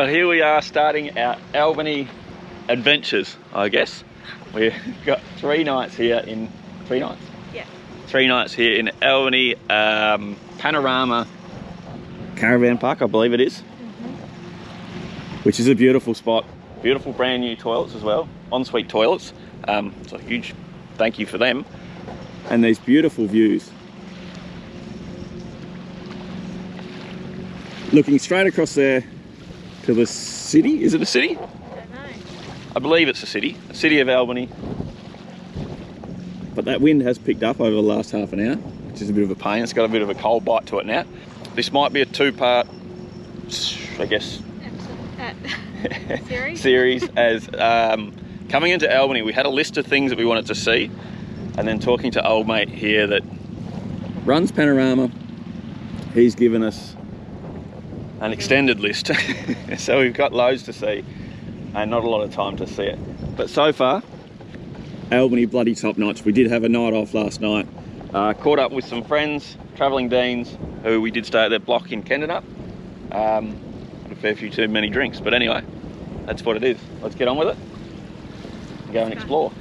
But here we are starting our Albany adventures, I guess. We've got 3 nights here in... 3 nights? Yeah. 3 nights here in Albany Panorama Caravan Park, I believe it is. Which is a beautiful spot. Beautiful brand new toilets as well. Ensuite toilets. So a huge thank you for them. And these beautiful views. Looking straight across there to the city. Is it a city? I don't know. I believe it's a city. The city of Albany. But that wind has picked up over the last half an hour, which is a bit of a pain. It's got a bit of a cold bite to it now. This might be a 2-part, I guess, series as coming into Albany. We had a list of things that we wanted to see, and then talking to old mate here that runs Panorama, he's given us an extended list. So we've got loads to see and not a lot of time to see it. But so far, Albany bloody top notch. We did have a night off last night. Caught up with some friends, travelling deans, who we did stay at their block in Torndirrup. Had a fair few too many drinks, but anyway, that's what it is. Let's get on with it and go and explore.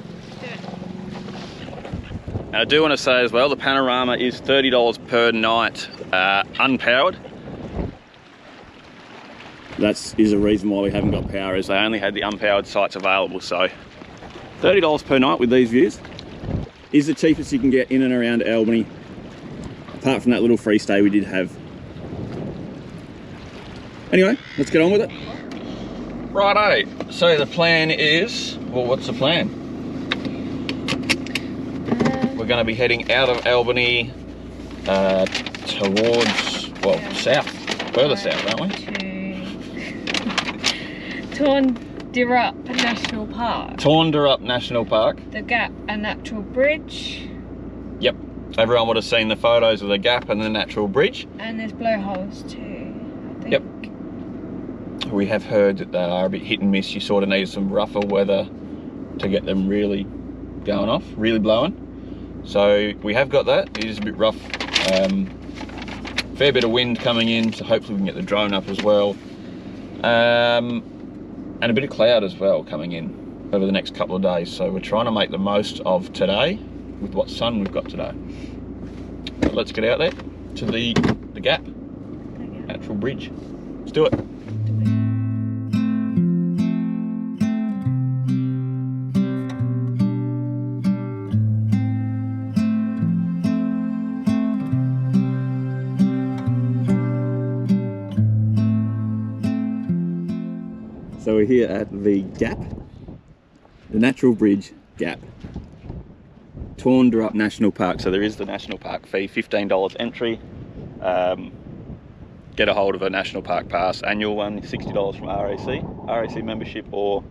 And I do want to say as well, the Panorama is $30 per night, unpowered. That is a reason why we haven't got power, is they only had the unpowered sites available. So $30 per night with these views is the cheapest you can get in and around Albany, apart from that little free stay we did have. Anyway, let's get on with it. Righto, so the plan is, well, what's the plan? We're going to be heading out of Albany towards, well, south, further south, aren't we? Torndirrup National Park. Torndirrup National Park. The Gap, a natural bridge. Yep, everyone would have seen the photos of the Gap and the natural bridge. And there's blowholes too, I think. Yep. We have heard that they are a bit hit and miss. You sort of need some rougher weather to get them really going off, really blowing. So we have got that. It is a bit rough. Fair bit of wind coming in, so hopefully we can get the drone up as well. And a bit of cloud as well coming in over the next couple of days. So we're trying to make the most of today with what sun we've got today. But let's get out there to the Gap, natural bridge. Let's do it. So we're here at the Gap, the natural bridge Gap, Torndirrup National Park. So there is the national park fee, $15 entry. Get a hold of a national park pass, annual one, $60 from RAC membership, or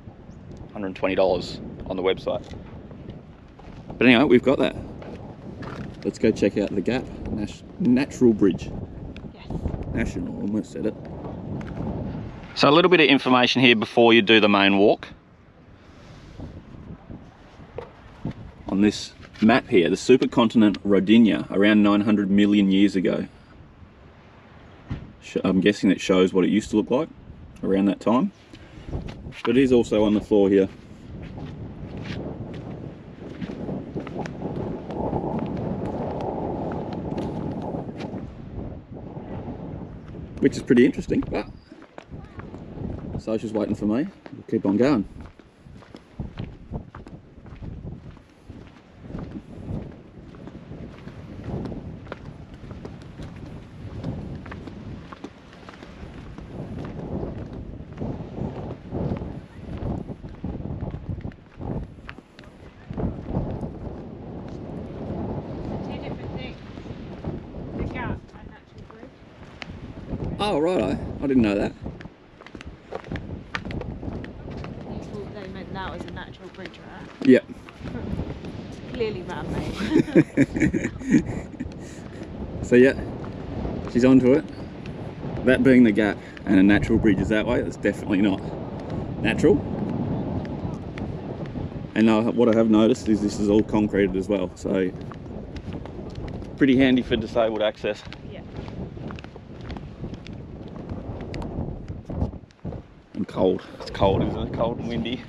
$120 on the website. But anyway, we've got that. Let's go check out the Gap, natural bridge. Yes. National, almost said it. So a little bit of information here before you do the main walk. On this map here, the supercontinent Rodinia, around 900 million years ago. I'm guessing it shows what it used to look like around that time. But it is also on the floor here. Which is pretty interesting, but Social's waiting for me. We'll keep on going. Two different things. The Gap and natural bridge. Oh, right, I didn't know that. They meant that was a natural bridge, right? Yep. Clearly man-made. So yeah, she's onto it. That being the Gap and a natural bridge is that way, that's definitely not natural. And what I have noticed is this is all concreted as well, so pretty handy for disabled access. Yeah. cold. It's cold, isn't it? Cold and windy.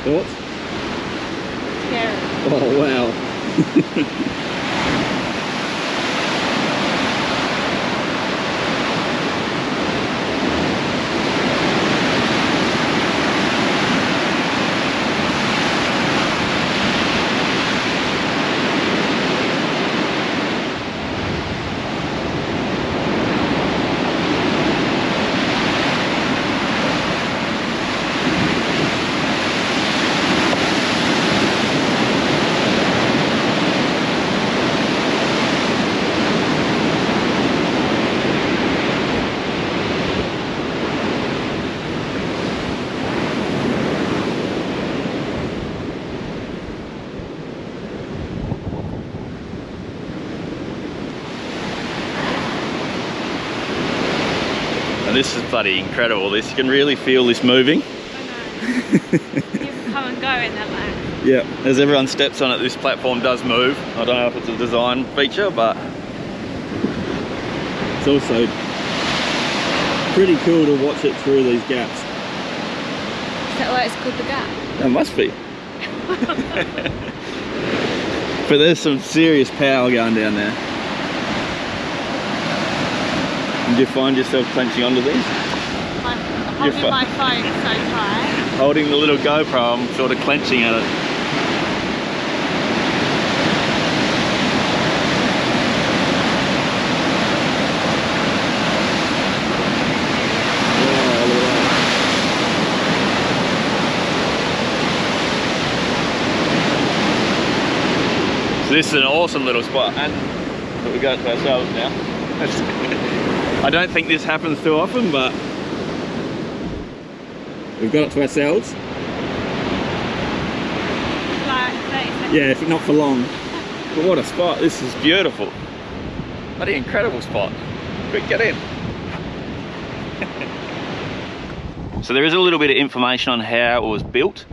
Thoughts? Scary. Oh wow. This is bloody incredible. This, you can really feel this moving. I know. People come and go in that land. Yeah, as everyone steps on it, this platform does move. I don't know if it's a design feature, but it's also pretty cool to watch it through these gaps. Is that why it's called the Gap? That must be. But there's some serious power going down there. Did you find yourself clenching onto these? I'm holding my phone so tight. Holding the little GoPro, I'm sort of clenching at it. So this is an awesome little spot, and we got it to ourselves now. I don't think this happens too often, but we've got it to ourselves. Yeah, if not for long. But what a spot, this is beautiful. Bloody incredible spot. Quick, get in. So there is a little bit of information on how it was built.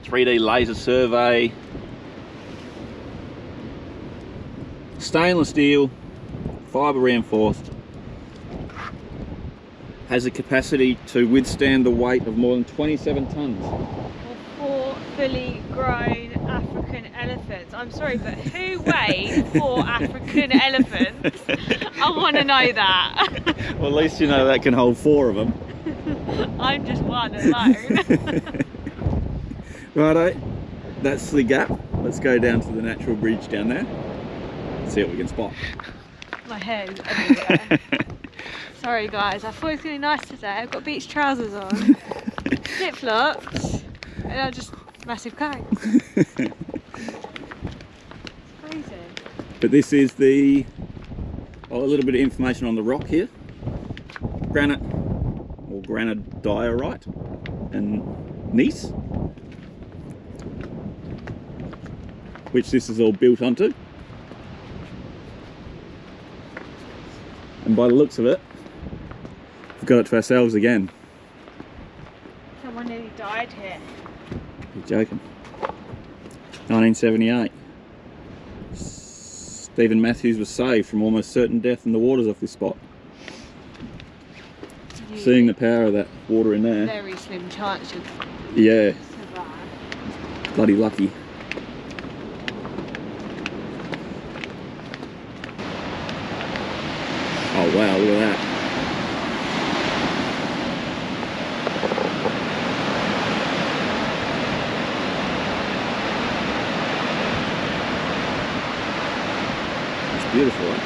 3D laser survey. Stainless steel, fibre reinforced. Has a capacity to withstand the weight of more than 27 tonnes. For 4 fully grown African elephants. I'm sorry, but who weighs 4 African elephants? I want to know that. Well, at least you know that can hold 4 of them. I'm just one alone. Righto, that's the gap. Let's go down to the natural bridge down there. See what we can spot. My hair is everywhere. Sorry guys, I thought it was going to be nice today. I've got beach trousers on, flip flops, and I'm just massive coat. Crazy. But this is the, a little bit of information on the rock here. Granite or granodiorite and gneiss, which this is all built onto. And by the looks of it, we've got it to ourselves again. Someone nearly died here. You're joking. 1978. Stephen Matthews was saved from almost certain death in the waters off this spot. Seeing the power of that water in there. Very slim chance of yeah. survive. Bloody lucky. Oh wow, look at that. It's beautiful, right?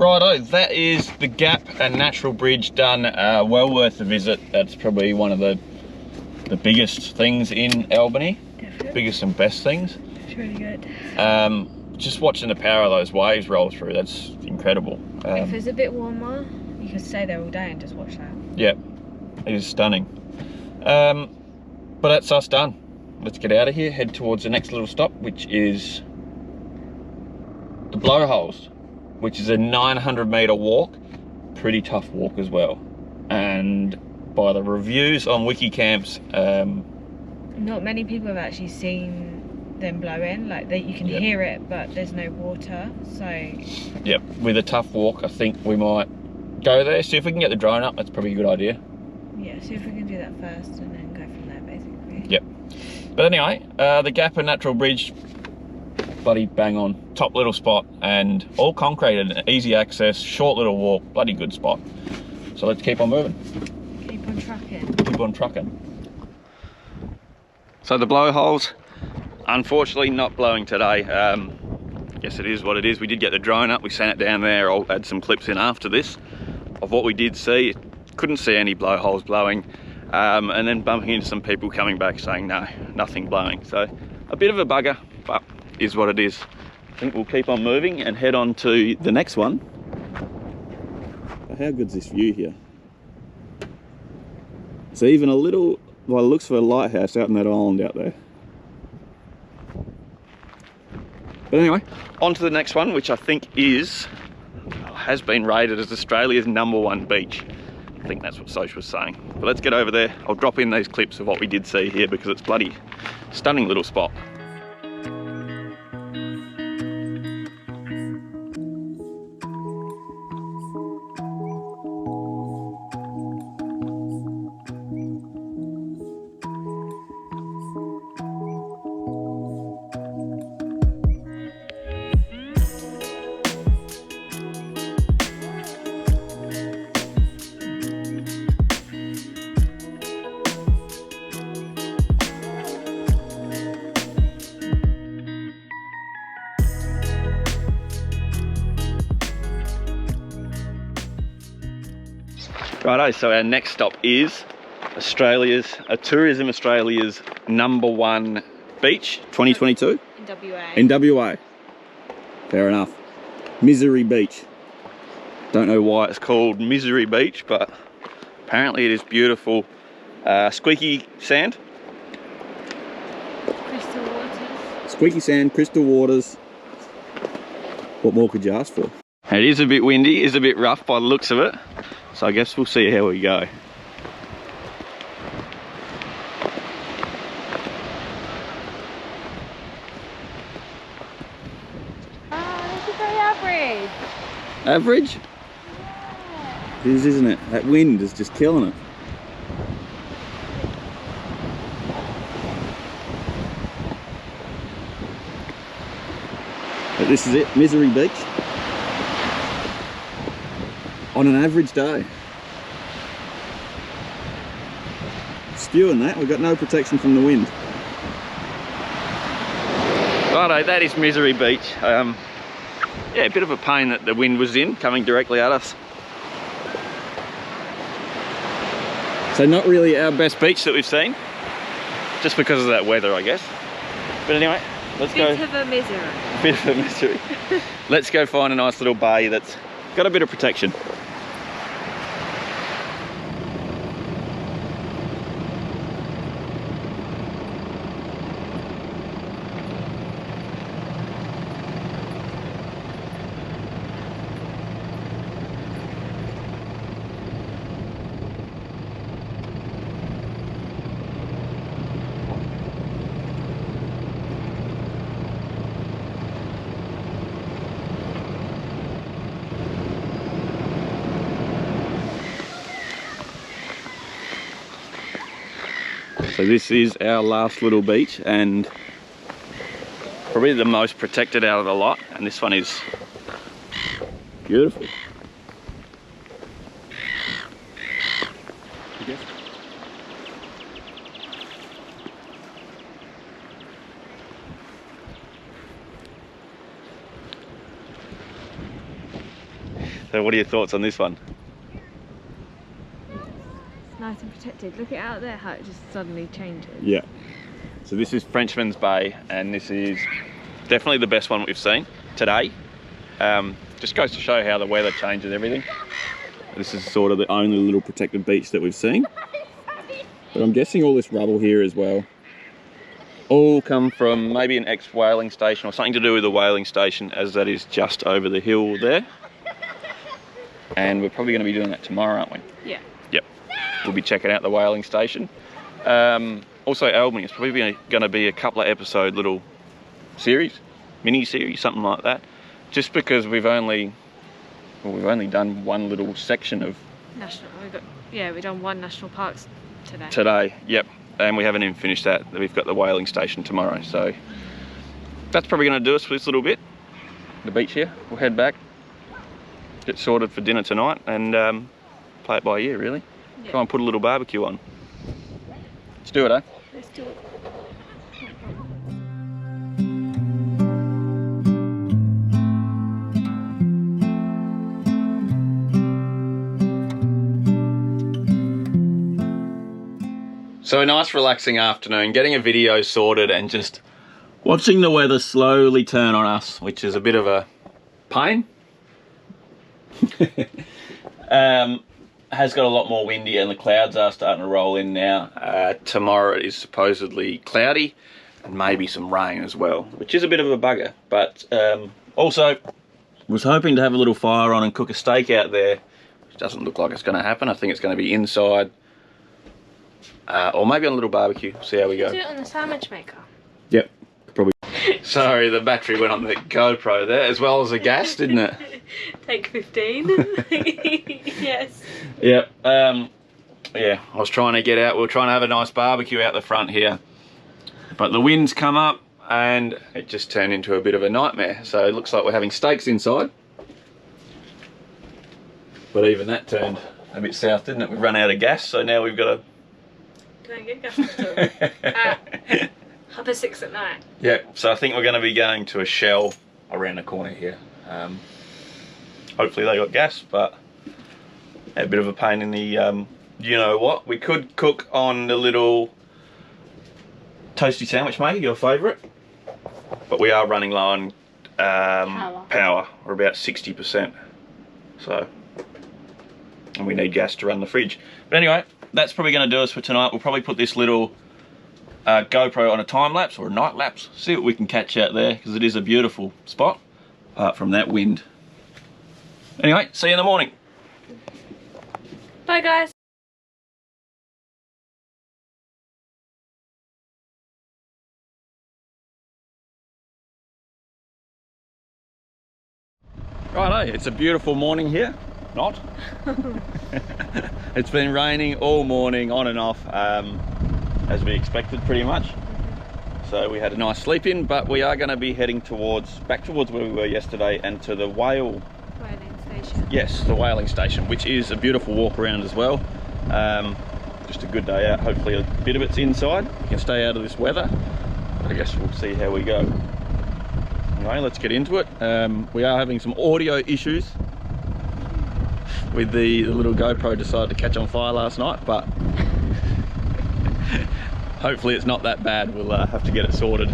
Righto, that is the Gap and Natural Bridge done. Well worth a visit. That's probably one of the biggest things in Albany. Definitely. Biggest and best things. It's really good. Just watching the power of those waves roll through, that's incredible. If it's a bit warmer, you could stay there all day and just watch that. Yep, it is stunning. But that's us done. Let's get out of here, head towards the next little stop, which is the Blowholes, which is a 900-metre walk. Pretty tough walk as well. And by the reviews on Wikicamps, not many people have actually seen them blow in. Like, you can hear it, but there's no water, so... Yep, with a tough walk, I think we might go there, see if we can get the drone up. That's probably a good idea. Yeah, see if we can do that first and then go from there, basically. Yep. But anyway, the Gap and Natural Bridge, bloody bang on. Top little spot, and all concreted, easy access, short little walk, bloody good spot. So let's keep on moving. Keep on trucking. Keep on trucking. So the Blowholes, unfortunately not blowing today. Guess it is what it is. We did get the drone up, we sent it down there. I'll add some clips in after this of what we did see. Couldn't see any blowholes blowing, and then bumping into some people coming back saying no, nothing blowing. So a bit of a bugger, but is what it is. I think we'll keep on moving and head on to the next one. How good's this view here? So even a little, well, it looks for a lighthouse out in that island out there. But anyway, on to the next one, which I think has been rated as Australia's #1 beach. I think that's what Soch was saying. But let's get over there. I'll drop in these clips of what we did see here because it's bloody stunning little spot. Righto, so our next stop is Tourism Australia's #1 beach, 2022? In WA. In WA. Fair enough. Misery Beach. Don't know why it's called Misery Beach, but apparently it is beautiful. Squeaky sand. Crystal waters. Squeaky sand, crystal waters. What more could you ask for? It is a bit windy, is a bit rough by the looks of it. So I guess we'll see how we go. This is very average. Average? Yeah. It is, isn't it? That wind is just killing it. But this is it, Misery Beach. On an average day. Spewing that, we've got no protection from the wind. Righto, that is Misery Beach. Yeah, a bit of a pain that the wind was in, coming directly at us. So not really our best beach that we've seen, just because of that weather, I guess. But anyway, let's go. Bit of a misery. Bit of a misery. Let's go find a nice little bay that's got a bit of protection. So this is our last little beach and probably the most protected out of the lot, and this one is beautiful. So what are your thoughts on this one? It's nice and protected. Look at out there how it just suddenly changes. Yeah. So this is Frenchman's Bay, and this is definitely the best one we've seen today. Just goes to show how the weather changes everything. This is sort of the only little protected beach that we've seen. But I'm guessing all this rubble here as well all come from maybe an ex-whaling station or something to do with the whaling station, as that is just over the hill there. And we're probably going to be doing that tomorrow, aren't we? Yeah. Yep. We'll be checking out the whaling station. Also Albany, it's probably going to be a couple of episode little series, mini-series, something like that. Just because we've only done one little section of... We've done one national park today. Today, yep. And we haven't even finished that. We've got the whaling station tomorrow, so that's probably going to do us for this little bit. The beach here. We'll head back, get sorted for dinner tonight, and play it by ear, really. Yep. Try and put a little barbecue on. Let's do it, eh? Let's do it. So a nice relaxing afternoon, getting a video sorted and just watching the weather slowly turn on us, which is a bit of a pain. Has got a lot more windy and the clouds are starting to roll in now. Tomorrow it is supposedly cloudy and maybe some rain as well, which is a bit of a bugger. But also was hoping to have a little fire on and cook a steak out there, which doesn't look like it's going to happen. I think it's going to be inside. Or maybe on a little barbecue, see how we go. Do it on the sandwich maker. Yep, probably. Sorry, the battery went on the GoPro there, as well as the gas, didn't it? Take 15. Yes. Yep, yeah, I was trying to get out, we were trying to have a nice barbecue out the front here. But the winds come up and it just turned into a bit of a nightmare. So it looks like we're having steaks inside. But even that turned a bit south, didn't it? We've run out of gas, so now we've got to... Can I get gas at 6 at night? Yeah, so I think we're going to be going to a Shell around the corner here. Hopefully they got gas, but a bit of a pain in the you know what. We could cook on the little toasty sandwich maker, your favourite, but we are running low on power. We're about 60%, so, and we need gas to run the fridge. But anyway, that's probably going to do us for tonight. We'll probably put this little GoPro on a time lapse or a night lapse, see what we can catch out there, because it is a beautiful spot apart from that wind. Anyway, see you in the morning. Bye guys. Righto, it's a beautiful morning here. Not. It's been raining all morning, on and off, as we expected pretty much. So we had a nice sleep in, but we are going to be heading back towards where we were yesterday and to the whaling station. Yes, the whaling station, which is a beautiful walk around as well. Just a good day out. Hopefully a bit of it's inside. We can stay out of this weather. But I guess we'll see how we go. Anyway, let's get into it. We are having some audio issues with the little GoPro decided to catch on fire last night, but hopefully it's not that bad. We'll have to get it sorted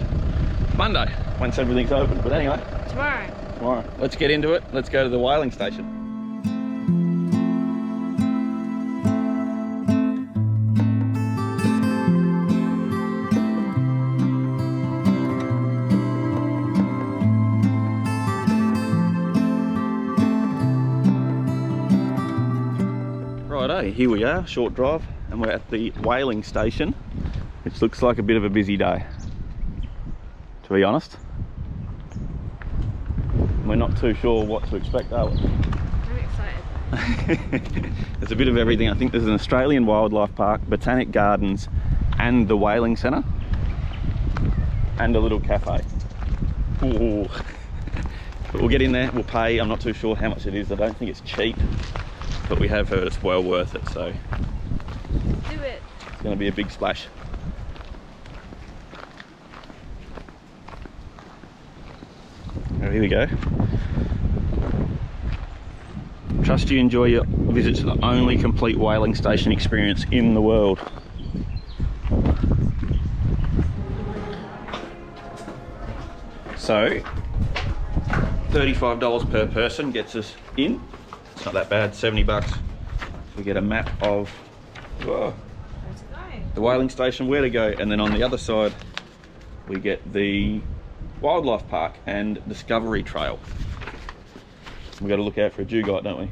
Monday once everything's open. But anyway, tomorrow. Let's get into it. Let's go to the whaling station. Righto, here we are, short drive, and we're at the whaling station, which looks like a bit of a busy day, to be honest. We're not too sure what to expect, are we? I'm excited. There's a bit of everything. I think there's an Australian wildlife park, botanic gardens, and the whaling centre, and a little cafe. Ooh. But we'll get in there, we'll pay. I'm not too sure how much it is. I don't think it's cheap, but we have heard it's well worth it, so do it. It's going to be a big splash. Oh, here we go. Trust you enjoy your visit to the only complete whaling station experience in the world. So, $35 per person gets us in. It's not that bad, 70 bucks. We get a map of the whaling station, where to go, and then on the other side we get the wildlife park and discovery trail. We got to look out for a dugite, don't we?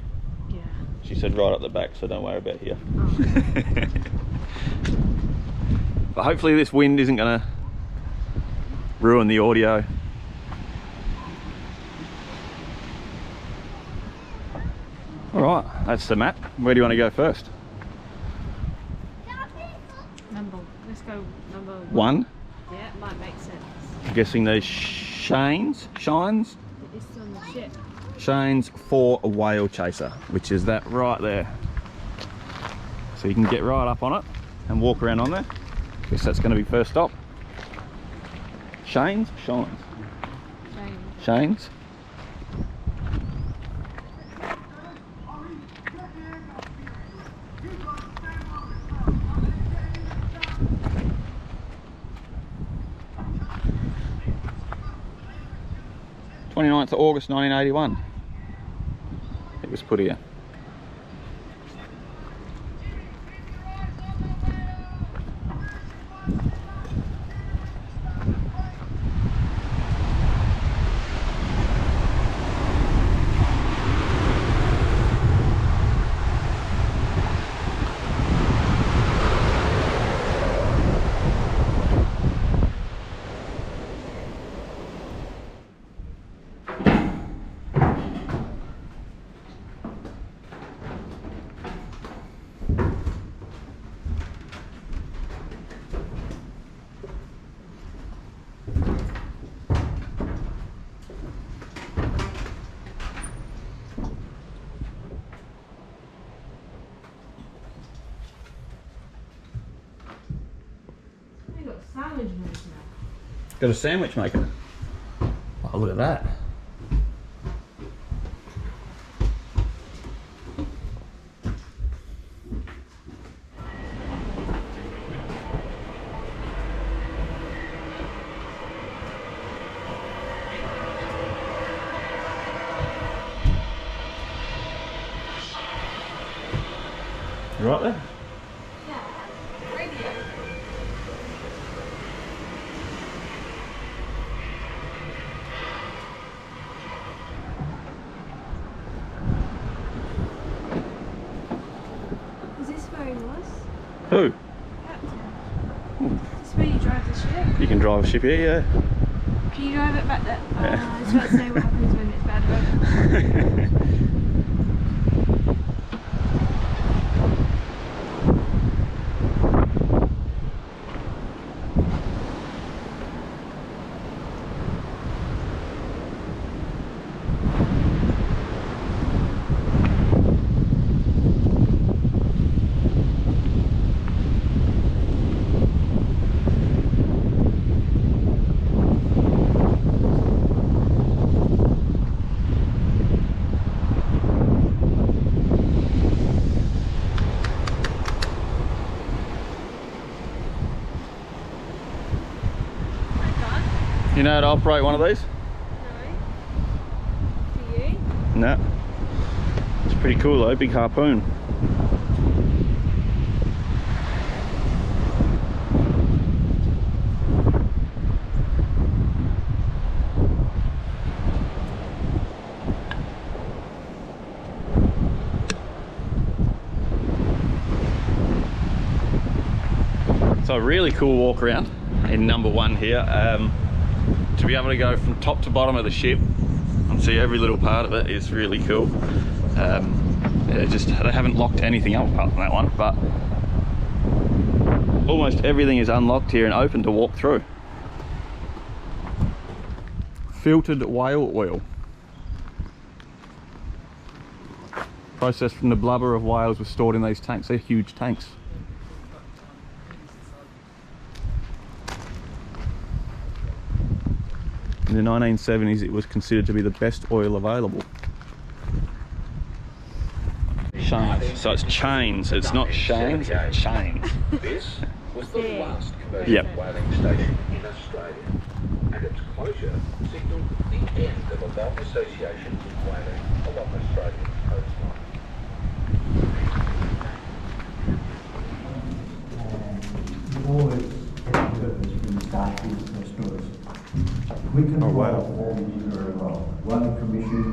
Yeah. She said right up the back, so don't worry about here. Oh. But hopefully this wind isn't going to ruin the audio. All right, that's the map. Where do you want to go first? Let's go number one. Yeah, it might make sense. I'm guessing these shines? It's on the ship. Shane's for a whale chaser, which is that right there. So you can get right up on it and walk around on there. Guess that's going to be first stop. Shane's? Shines? Shane's? Of August 1981. It was put here. Got a sandwich maker. Oh, look at that. You right there? Yeah, radio. Is this where he was? Who? Captain. Is this where you drive the ship? You can drive a ship here, yeah. Can you drive it back there? Yeah. I was about to say what happens when it's bad weather. You know how to operate one of these? No. Do you? No. It's pretty cool though, big harpoon. So a really cool walk around in number one here. To be able to go from top to bottom of the ship and see every little part of it is really cool. Yeah, they haven't locked anything up apart from that one, but almost everything is unlocked here and open to walk through. Filtered whale oil. Processed from the blubber of whales was stored in these tanks. They're huge tanks. In the 1970s, it was considered to be the best oil available. So it's chains, it's not shanes, it's chains. This was the last commercial Yep. whaling station in Australia, and its closure signalled the end of a long association with whaling along Australia's coastline. Always had a purpose when you start these stories. We control all these very well. One commission,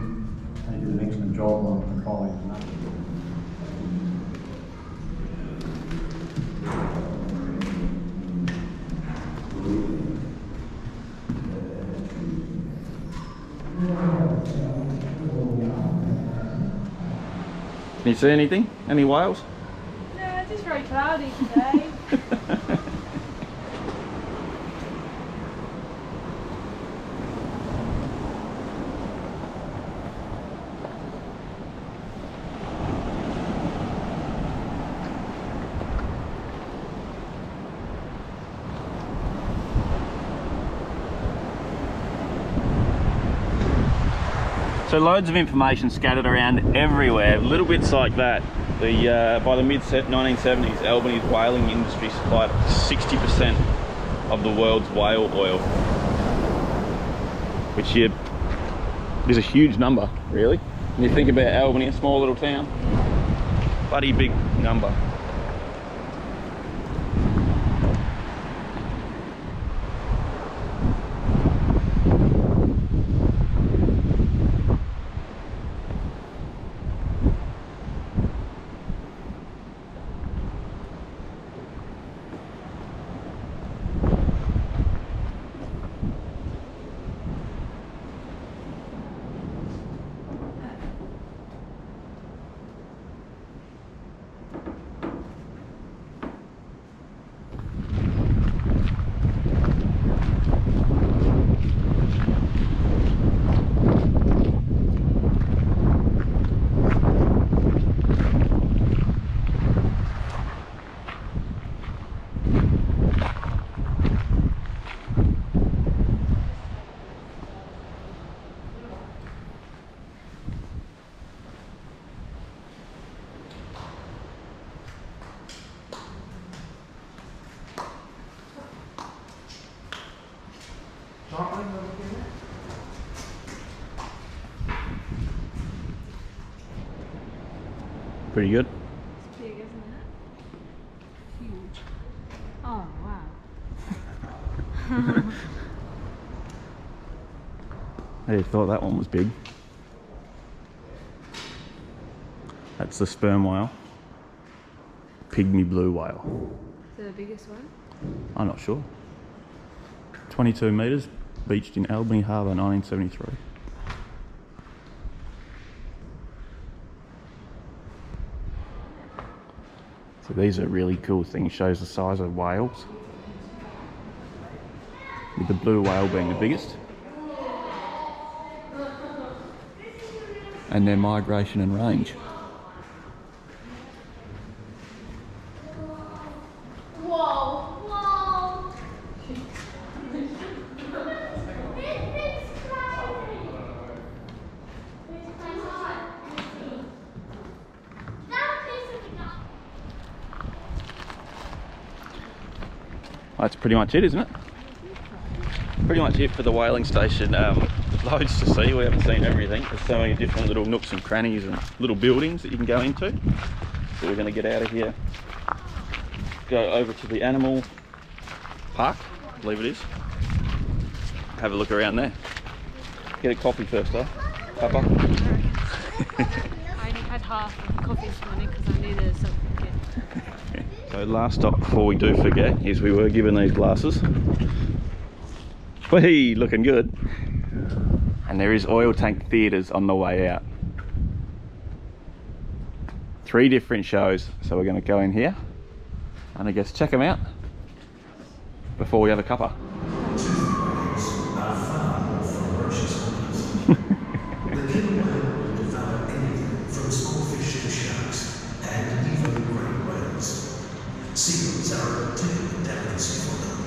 they did an excellent job on controlling the numbers. Can you see anything? Any whales? No, it's just very cloudy today. So loads of information scattered around everywhere, little bits like that. By the mid-1970s, Albany's whaling industry supplied 60% of the world's whale oil, which is a huge number, really. When you think about Albany, a small little town, bloody big number. Pretty good. It's big, isn't it? Huge. Oh, wow. I thought that one was big. That's the sperm whale. Pygmy blue whale. Is it the biggest one? I'm not sure. 22 metres, beached in Albany Harbour, 1973. So these are really cool things, shows the size of whales. With the blue whale being the biggest. And their migration and range. That's pretty much it, isn't it? Pretty much it for the whaling station. Loads to see, we haven't seen everything. There's so many different little nooks and crannies and little buildings that you can go into. So we're going to get out of here, go over to the animal park, I believe it is. Have a look around there. Get a coffee first, huh? Papa? I only had half of the coffee this morning because I knew there was something good. So last stop before we do forget is we were given these glasses. Whee, looking good. And there is oil tank theatres on the way out. 3 different shows, so we're going to go in here and I guess check them out before we have a cuppa. Seagulls are a particular delicacy for them.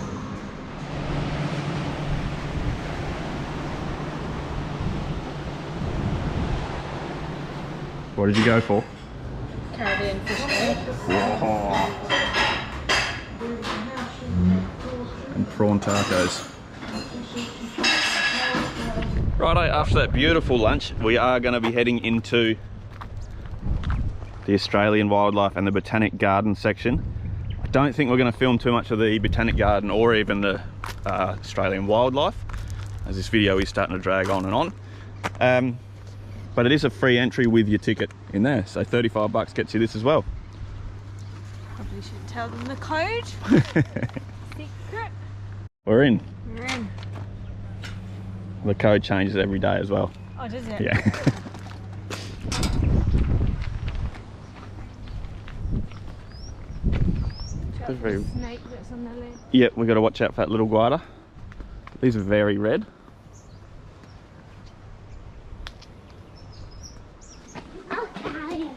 What did you go for? Caribbean And prawn tacos. Righto, after that beautiful lunch, we are going to be heading into the Australian wildlife and the botanic garden section. I don't think we're going to film too much of the botanic garden or even the Australian wildlife, as this video is starting to drag on and on. But it is a free entry with your ticket in there, so 35 bucks gets you this as well. Probably should tell them the code. Secret. We're in. We're in. The code changes every day as well. Oh, does it? Yeah. Watch out for the snake that's on the lid. Yep, we've got to watch out for that little glider. These are very red. Okay.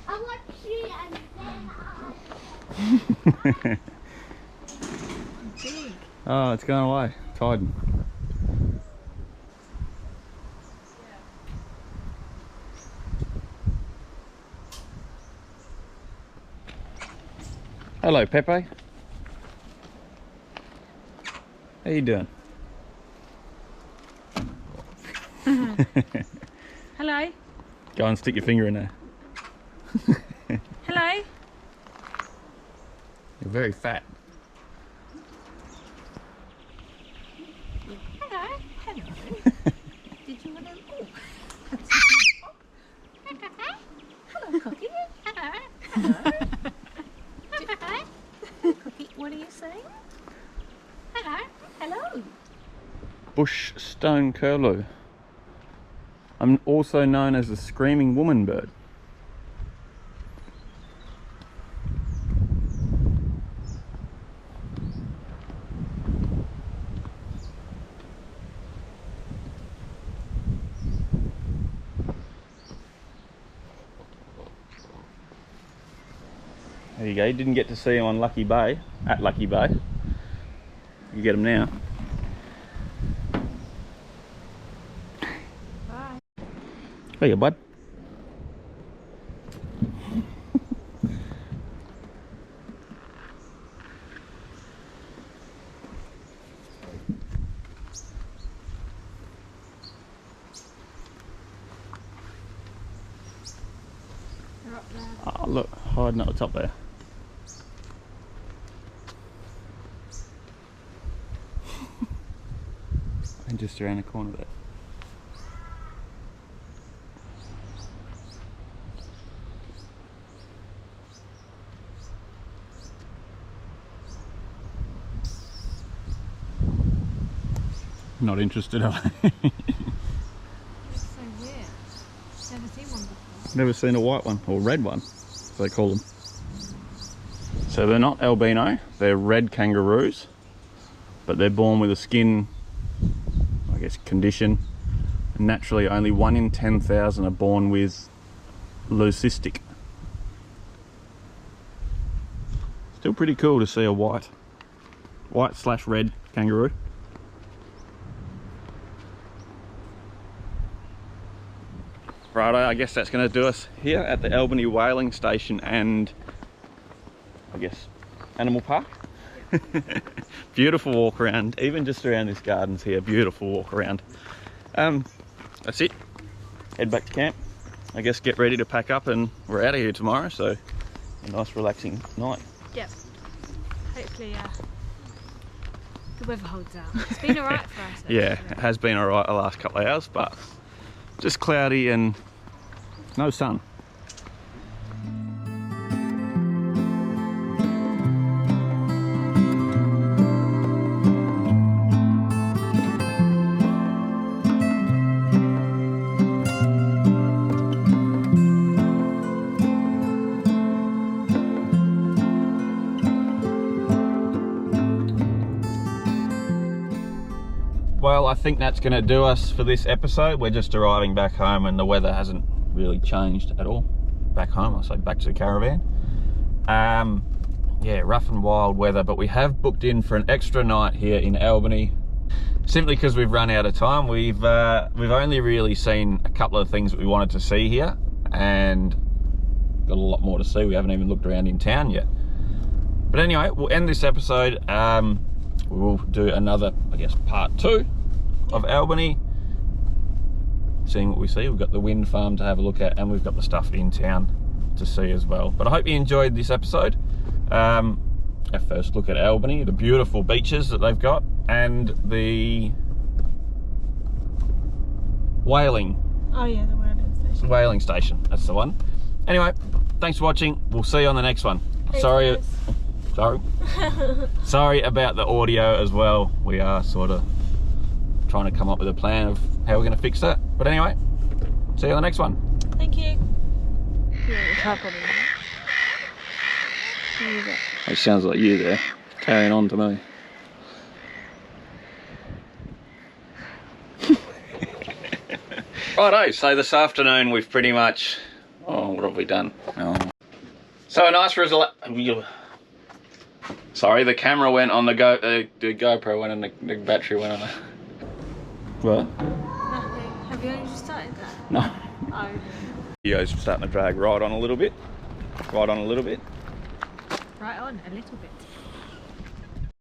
I want you and then Big. Oh, it's going away. It's hiding. Hello, Pepe. How you doing? Hello. Go and stick your finger in there. Hello. You're very fat. Hello. Hello. Did you want to? Hello, Cookie. Hello. Hello. Cookie, what are you saying? Hello. Hello. Bush stone curlew. I'm also known as the screaming woman bird. There you go, you didn't get to see him on Lucky Bay, at Lucky Bay. You get him now. Bye. There you go, bud. They're up there. Oh, look, hiding at the top there. And just around the corner there. Not interested, are they? It's so weird. Never seen one before. Never seen a white one, or red one, as they call them. So they're not albino, they're red kangaroos, but they're born with a skin, I guess, condition. And naturally, only 1 in 10,000 are born with leucistic. Still pretty cool to see a white/red kangaroo. Righto, I guess that's going to do us here at the Albany Whaling Station and, I guess, Animal Park. Beautiful walk around, even just around this gardens here, beautiful walk around. That's it. Head back to camp. I guess get ready to pack up and we're out of here tomorrow, so a nice relaxing night. Yep. Hopefully the weather holds out. It's been alright for us. Yeah, actually. it has been alright the last couple of hours, but just cloudy and no sun. Well, I think that's going to do us for this episode. We're just arriving back home and the weather hasn't really changed at all. Back home, I say back to the caravan. Yeah, rough and wild weather, but we have booked in for an extra night here in Albany. Simply because we've run out of time. We've only really seen a couple of things that we wanted to see here, and got a lot more to see. We haven't even looked around in town yet. But anyway, we'll end this episode. We'll do another, I guess, part 2 of Albany. Seeing what we see. We've got the wind farm to have a look at, and we've got the stuff in town to see as well. But I hope you enjoyed this episode. Our first look at Albany, the beautiful beaches that they've got, and the whaling. Oh yeah, the whaling station. Whaling station, that's the one. Anyway, thanks for watching. We'll see you on the next one. Thanks, Sorry. guys. Sorry. Sorry about the audio as well. We are sort of trying to come up with a plan of how we're going to fix that. But anyway, see you on the next one. Thank you. Yeah, the tripod in there. It sounds like you there, carrying on to me. Righto, so this afternoon we've pretty much, what have we done? So a nice result. Sorry, the camera went on the GoPro went on the battery went on the. What? Nothing. Have you only just started that? No. Oh. Video's starting to drag right on a little bit. Right on a little bit. Right on, a little bit.